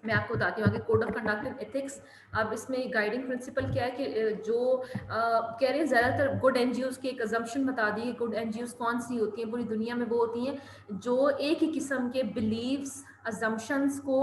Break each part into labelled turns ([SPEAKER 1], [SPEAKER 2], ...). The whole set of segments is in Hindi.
[SPEAKER 1] मैं आपको बताती हूँ आगे code of conduct and ethics. अब इसमें गाइडिंग प्रिंसिपल क्या है कि जो कह रहे हैं ज़्यादातर गुड एनजीओज की एक अजम्पशन बता दी है। गुड एनजीओज कौन सी होती हैं पूरी दुनिया में? वो होती हैं जो एक ही किस्म के बिलीव्स अजम्पशंस को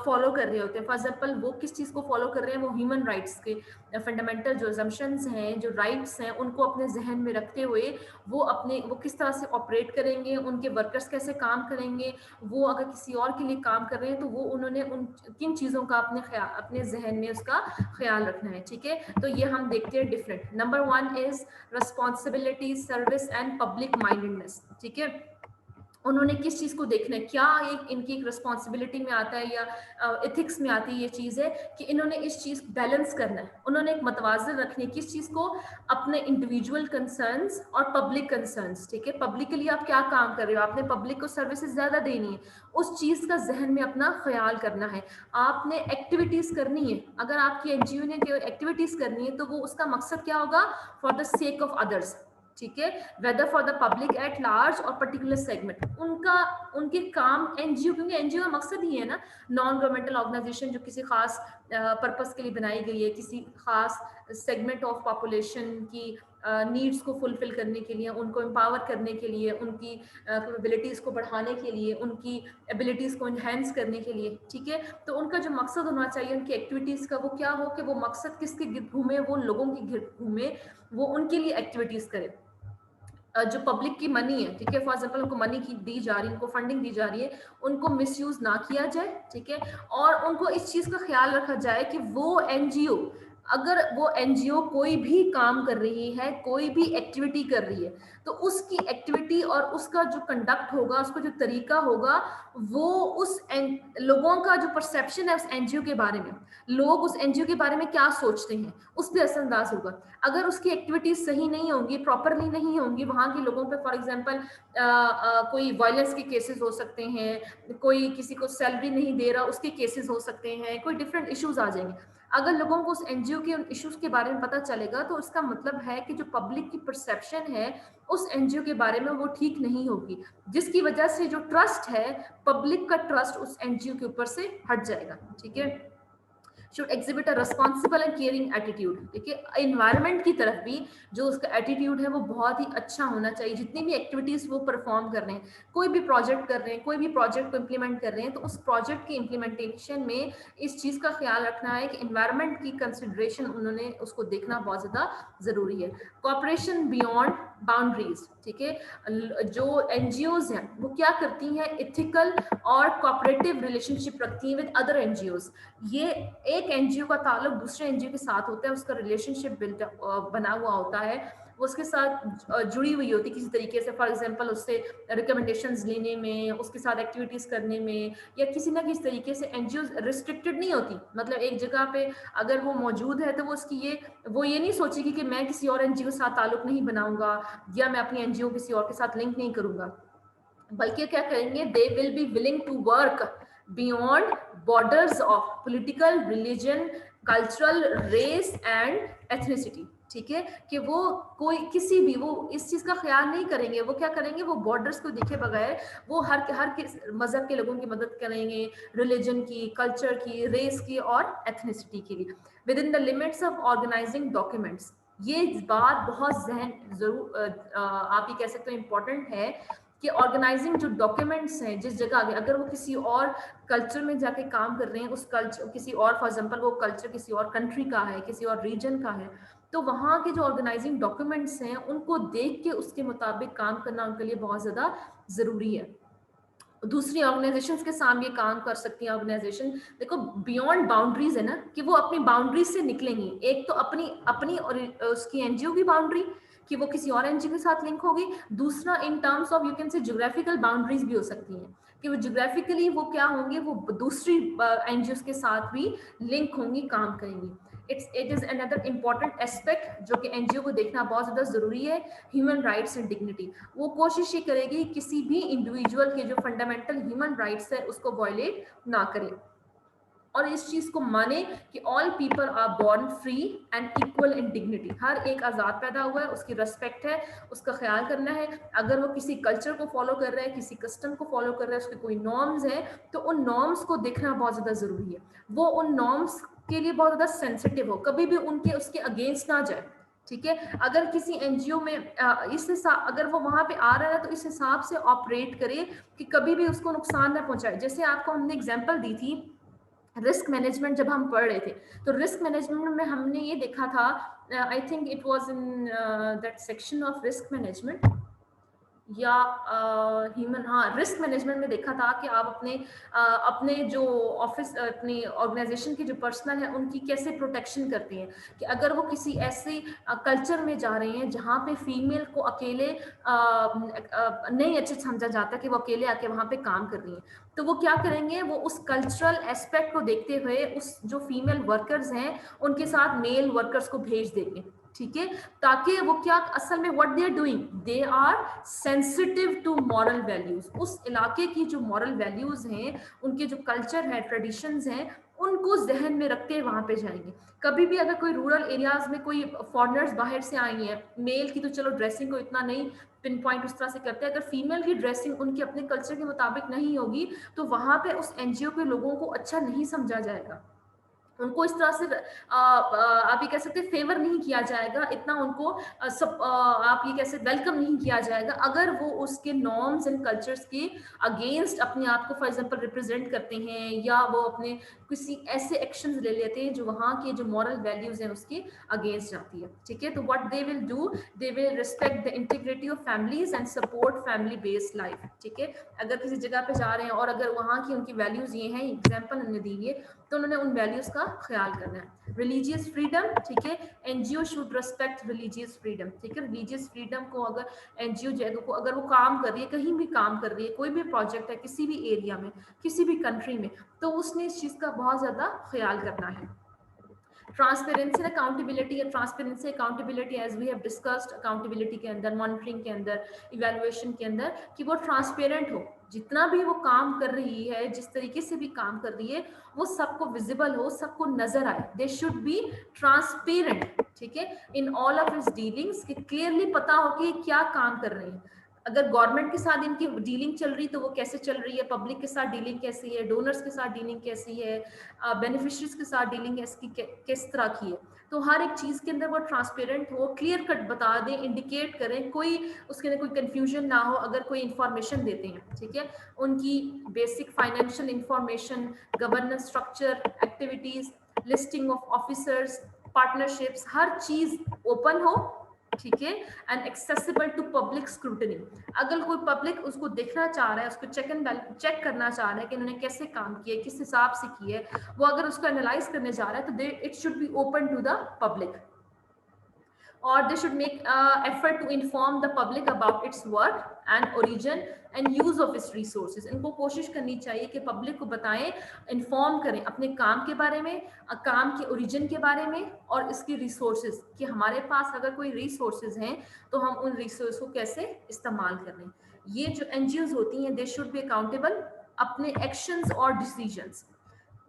[SPEAKER 1] फॉलो कर रहे होते हैं। फॉर एग्जाम्पल वो किस चीज़ को फॉलो कर रहे हैं? वो ह्यूमन राइट्स के फंडामेंटल जो अजम्पशंस हैं, जो राइट्स हैं, उनको अपने जहन में रखते हुए वो किस तरह से ऑपरेट करेंगे, उनके वर्कर्स कैसे काम करेंगे, वो अगर किसी और के लिए काम कर रहे हैं तो वो उन्होंने उन किन चीज़ों का अपने जहन में उसका ख्याल रखना है। ठीक है, तो ये हम देखते हैं different. Number 1 is responsibility, service and public mindedness. ठीक है, उन्होंने किस चीज़ को देखना है, क्या एक इनकी एक रिस्पॉन्सिबिलिटी में आता है या एथिक्स में आती है ये चीज़ है कि इन्होंने इस चीज़ बैलेंस करना है। उन्होंने एक मतवाजन रखनी है किस चीज़ को? अपने इंडिविजुअल कंसर्न्स और पब्लिक कंसर्न्स। ठीक है, पब्लिक के लिए आप क्या काम कर रहे हो, आपने पब्लिक को सर्विसेज ज़्यादा देनी है, उस चीज़ का जहन में अपना ख्याल करना है। आपने एक्टिविटीज़ करनी है, अगर आपकी एनजीओ ने एक्टिविटीज़ करनी है तो वो उसका मकसद क्या होगा? For the sake of others. ठीक है, whether for the public at large और पर्टिकुलर सेगमेंट, उनके काम एनजीओ, क्योंकि एनजीओ का मकसद ही है ना, नॉन गवर्नमेंटल ऑर्गेनाइजेशन जो किसी खास पर्पस के लिए बनाई गई है, किसी खास सेगमेंट ऑफ पॉपुलेशन की नीड्स को फुलफिल करने के लिए, उनको एम्पावर करने के लिए, उनकी कैपेबिलिटीज़ को बढ़ाने के लिए, उनकी एबिलिटीज़ को इन्हेंस करने के लिए। ठीक है, तो उनका जो मकसद होना चाहिए उनकी एक्टिविटीज़ का, वो क्या हो कि वो मकसद किसके गिर्द घूमे? वो लोगों के गिर्द घूमे, वो उनके लिए एक्टिविटीज़ करे। जो पब्लिक की मनी है, ठीक है, फॉर एग्जाम्पल उनको मनी की दी जा रही है, उनको फंडिंग दी जा रही है, उनको मिसयूज ना किया जाए। ठीक है, और उनको इस चीज का ख्याल रखा जाए कि वो एनजीओ, अगर वो एनजीओ कोई भी काम कर रही है, कोई भी एक्टिविटी कर रही है, तो उसकी एक्टिविटी और उसका जो कंडक्ट होगा, उसका जो तरीका होगा, वो लोगों का जो परसेप्शन है उस एनजीओ के बारे में, लोग उस एनजीओ के बारे में क्या सोचते हैं, उस पर असरअंदाज होगा। अगर उसकी एक्टिविटीज सही नहीं होंगी, प्रॉपरली नहीं होंगी, वहां के लोगों पे फॉर एग्जांपल कोई वायलेंस के केसेस हो सकते हैं, कोई किसी को सैलरी नहीं दे रहा उसके केसेस हो सकते हैं, कोई डिफरेंट इश्यूज आ जाएंगे। अगर लोगों को उस एनजीओ के उन इश्यूज के बारे में पता चलेगा तो इसका मतलब है कि जो पब्लिक की परसेप्शन है उस एनजीओ के बारे में वो ठीक नहीं होगी, जिसकी वजह से जो ट्रस्ट है, पब्लिक का ट्रस्ट उस एनजीओ के ऊपर से हट जाएगा। ठीक है, should exhibit a responsible and caring attitude. देखिए, एनवायरनमेंट की तरफ भी जो उसका एटीट्यूड है वो बहुत ही अच्छा होना चाहिए। जितनी भी एक्टिविटीज वो परफॉर्म कर रहे हैं, कोई भी प्रोजेक्ट कर रहे हैं, कोई भी प्रोजेक्ट को इम्प्लीमेंट कर रहे हैं, तो उस प्रोजेक्ट की इम्प्लीमेंटेशन में इस चीज का ख्याल रखना है कि एनवायरनमेंट की कंसिडरेशन उन्होंने उसको देखना बहुत ज्यादा जरूरी है। Cooperation beyond boundaries. ठीक है, जो एनजीओज हैं वो क्या करती हैं? इथिकल और कोऑपरेटिव रिलेशनशिप रखती हैं विद अदर एनजीओज। ये एक एनजीओ का ताल्लुक दूसरे एनजीओ के साथ होता है, उसका रिलेशनशिप बना हुआ होता है, वो उसके साथ जुड़ी हुई होती है किसी तरीके से। फॉर एग्जांपल उससे रिकमेंडेशंस लेने में, उसके साथ एक्टिविटीज करने में, या किसी ना किसी तरीके से एनजीओ रिस्ट्रिक्टेड नहीं होती। मतलब एक जगह पे अगर वो मौजूद है तो वो ये नहीं सोचेगी कि मैं किसी और एनजीओ के साथ ताल्लुक नहीं बनाऊंगा या मैं अपनी एनजीओ किसी और के साथ लिंक नहीं करूंगा, बल्कि क्या करेंगे? They will be willing to work beyond borders of political, religion, cultural, race and ethnicity. ठीक है, कि वो कोई किसी भी वो इस चीज का ख्याल नहीं करेंगे। वो क्या करेंगे? वो बॉर्डर्स को देखे बगैर वो हर मजहब के लोगों की मदद करेंगे, रिलीजन की, कल्चर की, रेस की और एथनिसिटी की भी, within the limits of organising documents. ये बात बहुत जहन जरूर आप ये कह सकते हो इम्पोर्टेंट है कि ऑर्गेनाइजिंग जो डॉक्यूमेंट्स हैं जिस जगह आगे, अगर वो किसी और कल्चर में जाके काम कर रहे हैं, उस कल्चर किसी और, फॉर एग्जांपल वो कल्चर किसी और कंट्री का है, किसी और रीजन का है, तो वहाँ के जो ऑर्गेनाइजिंग डॉक्यूमेंट्स हैं उनको देख के उसके मुताबिक काम करना उनके लिए बहुत ज़्यादा ज़रूरी है। दूसरी ऑर्गेनाइजेशंस के सामने काम कर सकती हैं ऑर्गेनाइजेशन। देखो, बियॉन्ड बाउंड्रीज है ना, कि वो अपनी बाउंड्रीज से निकलेंगी। एक तो अपनी अपनी और उसकी एनजीओ की बाउंड्री कि वो किसी और एनजीओ के साथ लिंक होगी। दूसरा, in terms of you can say geographical boundaries भी हो सकती हैं कि वो ज्योग्राफिकली वो क्या होंगे, वो दूसरी एनजीओ के साथ भी लिंक होंगी, काम करेंगी। It is another important aspect जो कि एनजीओ को देखना बहुत ज्यादा जरूरी है, ह्यूमन राइट्स एंड डिग्निटी। वो कोशिश ये करेगी किसी भी इंडिविजुअल के जो फंडामेंटल ह्यूमन राइट्स है उसको वायलेट ना करे। और इस चीज को माने कि all people are born free and equal in dignity, हर एक आजाद पैदा हुआ है, उसकी रेस्पेक्ट है, उसका ख्याल करना है। अगर वो किसी कल्चर को फॉलो कर रहा है, किसी कस्टम को फॉलो कर रहा है, उसके कोई नॉर्म्स है, तो उन नॉर्म्स को देखना बहुत ज्यादा जरूरी है। वो उन नॉर्म्स के लिए बहुत ज्यादा सेंसिटिव हो, कभी भी उनके उसके अगेंस्ट ना जाए। ठीक है, अगर किसी एनजीओ में इस हिसाब अगर वो वहां पे आ रहा है तो इस हिसाब से ऑपरेट करे कि कभी भी उसको नुकसान ना पहुंचाए। जैसे आपको हमने एग्जांपल दी थी रिस्क मैनेजमेंट, जब हम पढ़ रहे थे तो रिस्क मैनेजमेंट में हमने ये देखा था, I think it was in that section of risk management या ह्यूमन, हाँ रिस्क मैनेजमेंट में देखा था कि आप अपने जो ऑफिस अपनी ऑर्गेनाइजेशन के जो पर्सनल है उनकी कैसे प्रोटेक्शन करते हैं। कि अगर वो किसी ऐसे कल्चर में जा रहे हैं जहाँ पे फीमेल को अकेले नहीं अच्छे समझा जाता कि वो अकेले आके वहाँ पे काम कर रही हैं, तो वो क्या करेंगे, वो उस कल्चरल एस्पेक्ट को देखते हुए उस जो फीमेल वर्कर्स हैं उनके साथ मेल वर्कर्स को भेज देंगे। ठीक है, ताकि वो क्या असल में what they are doing, they are sensitive to moral values, उस इलाके की जो मॉरल वैल्यूज हैं, उनके जो कल्चर है, ट्रेडिशंस हैं, उनको जहन में रखते वहां पे जाएंगे। कभी भी अगर कोई रूरल एरियाज में कोई फॉरेनर्स बाहर से आई हैं, मेल की तो चलो ड्रेसिंग को इतना नहीं पिन पॉइंट उस तरह से करते हैं, अगर फीमेल की ड्रेसिंग उनके अपने कल्चर के मुताबिक नहीं होगी तो वहां पे उस एनजीओ के लोगों को अच्छा नहीं समझा जाएगा, उनको इस तरह से आप ये कह सकते हैं फेवर नहीं किया जाएगा, इतना उनको आप ये कह सकते वेलकम नहीं किया जाएगा अगर वो उसके नॉर्म्स एंड कल्चर्स के अगेंस्ट अपने आप को फॉर एग्जांपल रिप्रेजेंट करते हैं, या वो अपने किसी ऐसे एक्शंस ले लेते हैं जो वहाँ के जो मॉरल वैल्यूज हैं उसके अगेंस्ट जाती है। ठीक है, तो what they will do, they will respect the integrity of families and support family based life. ठीक है, अगर किसी जगह पे जा रहे हैं और अगर वहाँ की उनकी वैल्यूज ये हैं, एग्जाम्पल उन्होंने दी है, तो उन्होंने उन वैल्यूज का ख्याल करना है। रिलीजियस फ्रीडम, ठीक है, NGO should respect religious freedom. ठीक है, रिलीजियस फ्रीडम को अगर एनजीओ जो को अगर वो काम कर रही है, कहीं भी काम कर रही है, कोई भी प्रोजेक्ट है किसी भी एरिया में, किसी भी कंट्री में, तो उसने इस चीज का बहुत ज्यादा ख्याल करना है। ट्रांसपेरेंसी एंड अकाउंटेबिलिटी, या transparency accountability as we have discussed, accountability के अंदर, मॉनिटरिंग के अंदर, इवैल्यूएशन के अंदर, कि वो ट्रांसपेरेंट हो, जितना भी वो काम कर रही है, जिस तरीके से भी काम कर रही है, वो सबको विजिबल हो, सबको नजर आए। दे शुड बी ट्रांसपेरेंट, ठीक है, in all of his dealings, कि क्लियरली पता हो कि क्या काम कर रहे हैं। अगर गवर्नमेंट के साथ इनकी डीलिंग चल रही तो वो कैसे चल रही है, पब्लिक के साथ डीलिंग कैसी है, डोनर्स के साथ डीलिंग कैसी है, बेनिफिशरीज के साथ डीलिंग इसकी किस तरह की है। तो हर एक चीज के अंदर वो ट्रांसपेरेंट हो, क्लियर कट बता दें, इंडिकेट करें, कोई उसके अंदर कोई कंफ्यूजन ना हो अगर कोई इंफॉर्मेशन देते हैं। ठीक है, उनकी basic financial information, governance structure, activities, listing of officers, partnerships, हर चीज ओपन हो। ठीक है, and accessible to public scrutiny, अगर कोई पब्लिक उसको देखना चाह रहा है, उसको चेक करना चाह रहा है कि उन्होंने कैसे काम किया, किस हिसाब से किया है, वो अगर उसको एनालाइज करने जा रहा है तो it should be open to the public, or they should make effort to inform the public about its work and origin and use of its resources। इनको कोशिश करनी चाहिए कि पब्लिक को बताएं, इन्फॉर्म करें अपने काम के बारे में, काम के ओरिजिन के बारे में, और इसकी रिसोर्सेज, कि हमारे पास अगर कोई रिसोर्सेज हैं तो हम उन रिसोर्स को कैसे इस्तेमाल कर रहे हैं। ये जो एनजीओज होती हैं, दे शुड बी अकाउंटेबल अपने एक्शंस और डिसीजंस,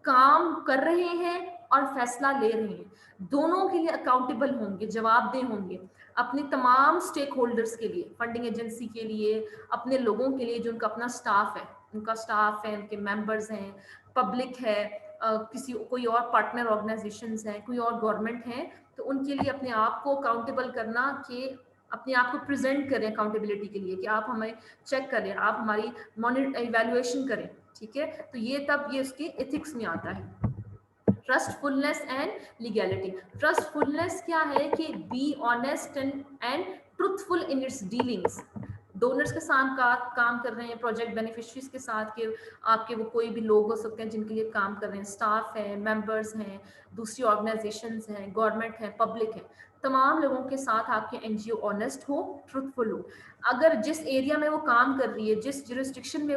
[SPEAKER 1] काम कर रहे हैं और फैसला ले रहे हैं, दोनों के लिए अकाउंटेबल होंगे, जवाबदेह होंगे अपने तमाम स्टेक होल्डर्स के लिए, फंडिंग एजेंसी के लिए, अपने लोगों के लिए जो उनका अपना स्टाफ है, उनका स्टाफ है, उनके मेंबर्स हैं, पब्लिक है, किसी कोई और पार्टनर ऑर्गेनाइजेशंस हैं, कोई और गवर्नमेंट है, तो उनके लिए अपने आप को अकाउंटेबल करना, कि अपने आप को प्रेजेंट करें अकाउंटेबिलिटी के लिए, कि आप हमें चेक करें, आप हमारी मॉनिटर इवैल्यूएशन करें। ठीक है, तो ये तब ये उसके एथिक्स में आता है। ट्रस्टफुलनेस एंड लीगैलिटी, ट्रस्टफुलनेस क्या है कि be honest and truthful in its dealings, donors के साथ काम कर रहे हैं, प्रोजेक्ट बेनिफिशरीज के साथ, के आपके वो कोई भी लोग हो सकते हैं जिनके लिए काम कर रहे हैं, स्टाफ है, मेंबर्स हैं, दूसरी ऑर्गेनाइजेशंस हैं, गवर्नमेंट है, पब्लिक है, तमाम लोगों के साथ आपके एनजीओ ऑनेस्ट हो, ट्रुथफुल हो। अगर जिस एरिया में वो काम कर रही है, जिस जुरिस्डिक्शन में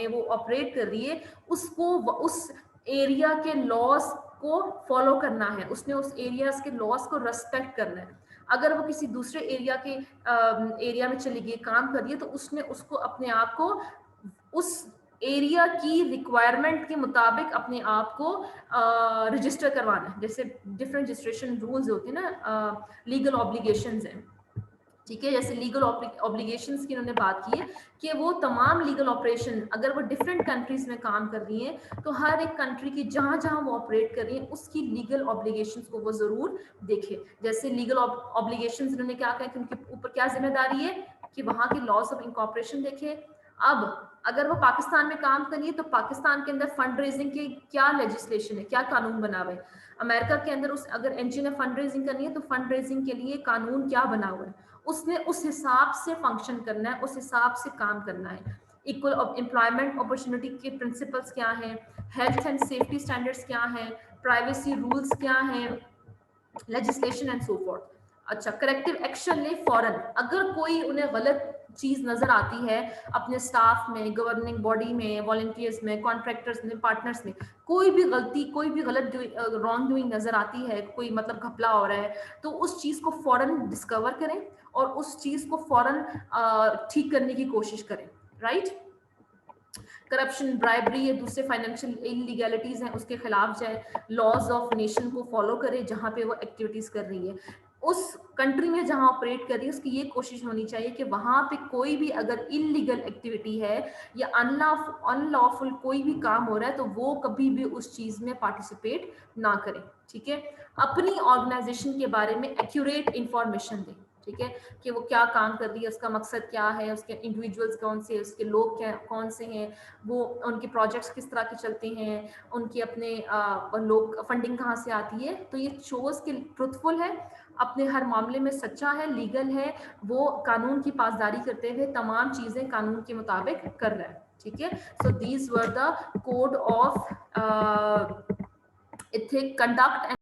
[SPEAKER 1] वो ऑपरेट कर रही है, उसको उस एरिया के लॉज को फॉलो करना है, उसने उस एरियाज के लॉज को रेस्पेक्ट करना है। अगर वो किसी दूसरे एरिया में चली गई, काम कर रही है, तो उसने उसको अपने आप को उस एरिया की रिक्वायरमेंट के मुताबिक अपने आप को रजिस्टर करवाना है। जैसे डिफरेंट रजिस्ट्रेशन रूल्स होते हैं ना, लीगल ऑब्लिगेशंस हैं, ठीक है। जैसे लीगल ऑब्लिगेशंस की उन्होंने बात की है कि वो तमाम लीगल ऑपरेशन अगर वो डिफरेंट कंट्रीज में काम कर रही हैं तो हर एक कंट्री की जहां जहां वो ऑपरेट कर रही है उसकी लीगल ऑब्लिगेशंस को वो जरूर देखे। जैसे लीगल ऑब्लिगेशंस उन्होंने क्या कहा कि उनके ऊपर क्या जिम्मेदारी है कि वहां के लॉज ऑफ इनकॉर्पोरेशन देखे। अब अगर वो पाकिस्तान में काम करिए तो पाकिस्तान के अंदर फंड रेजिंग के क्या लेजिस्लेशन है, क्या कानून बना हुआ है। अमेरिका के अंदर उस अगर एनजीओ ने फंड रेजिंग करनी है तो फंड रेजिंग के लिए कानून क्या बना हुआ है, उसने उस हिसाब से फंक्शन करना है, उस हिसाब से काम करना है। इक्वल एम्प्लॉयमेंट अपॉर्चुनिटी के प्रिंसिपल्स क्या हैं, हेल्थ एंड सेफ्टी स्टैंडर्ड्स क्या हैं, प्राइवेसी रूल्स क्या हैं, लेजिस्लेशन एंड सो फोर्थ। अच्छा, करेक्टिव एक्शन ले फौरन। अगर कोई उन्हें गलत चीज नजर आती है अपने स्टाफ में, गवर्निंग बॉडी में, वॉलंटियर्स में, कॉन्ट्रैक्टर्स में, पार्टनर्स में, कोई भी गलती, कोई भी गलत रॉन्ग डूइंग नजर आती है, कोई मतलब घपला हो रहा है, तो उस चीज को फौरन डिस्कवर करें और उस चीज को फौरन ठीक करने की कोशिश करें, राइट। करप्शन, ब्राइबरी या दूसरे फाइनेंशियल इलीगैलिटीज हैं उसके खिलाफ जाए, लॉज ऑफ नेशन को फॉलो करे जहां पे वो एक्टिविटीज कर रही है। उस कंट्री में जहां ऑपरेट कर रही है उसकी ये कोशिश होनी चाहिए कि वहां पे कोई भी अगर इलीगल एक्टिविटी है या अनलॉफुल कोई भी काम हो रहा है तो वो कभी भी उस चीज में पार्टिसिपेट ना करें, ठीक है। अपनी ऑर्गेनाइजेशन के बारे में एक्यूरेट इंफॉर्मेशन दें, ठीक है, कि वो क्या काम कर रही है, उसका मकसद क्या है, उसके इंडिविजुअल्स कौन से, उसके लोग क्या कौन से हैं, वो उनके प्रोजेक्ट्स किस तरह के चलते हैं, उनके अपने लोग फंडिंग कहाँ से आती है। तो ये शोज के ट्रुथफुल है, अपने हर मामले में सच्चा है, लीगल है, वो कानून की पासदारी करते हुए तमाम चीजें कानून के मुताबिक कर रहा है, ठीक है। So these were the code of ethic conduct